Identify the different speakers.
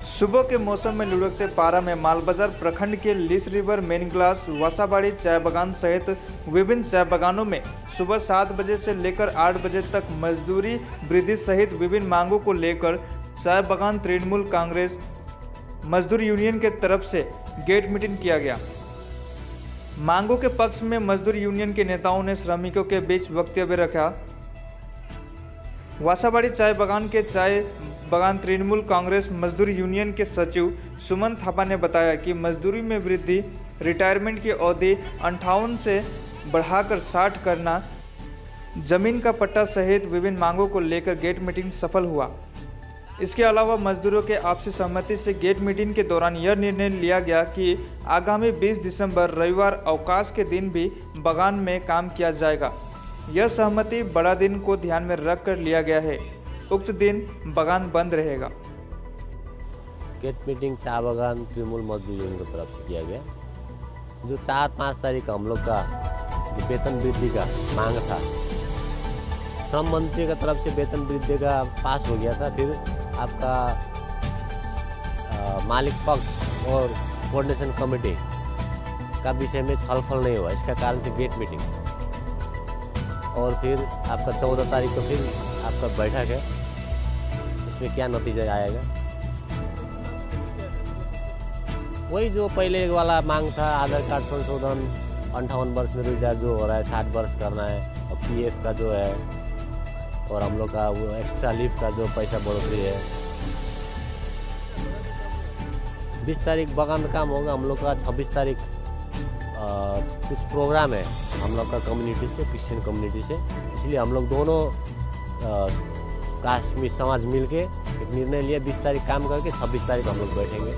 Speaker 1: सुबह के मौसम में लुढ़कते पारा में मालबाजार प्रखंड के लिस रिवर, मेन ग्लास, वासाबाड़ी चाय बागान सहित विभिन्न चाय बागानों में सुबह 7 बजे से लेकर 8 बजे तक मजदूरी वृद्धि सहित विभिन्न मांगों को लेकर चाय बागान तृणमूल कांग्रेस मजदूर यूनियन के तरफ से गेट मीटिंग किया गया। मांगों के पक्ष में मजदूर यूनियन के नेताओं ने श्रमिकों के बीच वक्तव्य रखा। वासाबाड़ी चाय बागान के चाय बागान तृणमूल कांग्रेस मजदूर यूनियन के सचिव सुमन थापा ने बताया कि मजदूरी में वृद्धि, रिटायरमेंट की अवधि 58 से बढ़ाकर 60 करना, जमीन का पट्टा सहित विभिन्न मांगों को लेकर गेट मीटिंग सफल हुआ। इसके अलावा मजदूरों के आपसी सहमति से गेट मीटिंग के दौरान यह निर्णय लिया गया कि आगामी 20 दिसंबर रविवार अवकाश के दिन भी बागान में काम किया जाएगा। यह सहमति बड़ा दिन को ध्यान में रख कर लिया गया है। उक्त दिन बागान बंद रहेगा।
Speaker 2: गेट मीटिंग चाय बागान तृणमूल मजदूर यूनियन की तरफ से किया गया। जो 4-5 तारीख हम लोग का जो वेतन वृद्धि का मांग था, श्रम मंत्री की तरफ से वेतन वृद्धि का पास हो गया था। फिर आपका मालिक पक्ष और कोऑर्डिनेशन कमेटी का विषय में छलफल नहीं हुआ, इसका कारण से गेट मीटिंग। और फिर आपका 14 तारीख को फिर आपका बैठक है, इसमें क्या नतीजा आएगा। वही जो पहले वाला मांग था, आधार कार्ड संशोधन, 58 वर्ष में रिटायर जो हो रहा है 60 वर्ष करना है, और पीएफ का जो है, और हम लोग का वो एक्स्ट्रा लीव का जो पैसा बढ़ोतरी है। 20 तारीख बागान का काम होगा हम लोग का। 26 तारीख कुछ प्रोग्राम है हम लोग का कम्युनिटी से, क्रिश्चियन कम्युनिटी से, इसलिए हम लोग दोनों कास्ट में समाज मिल के एक निर्णय लिया। 20 तारीख काम करके 26 तारीख हम लोग बैठेंगे।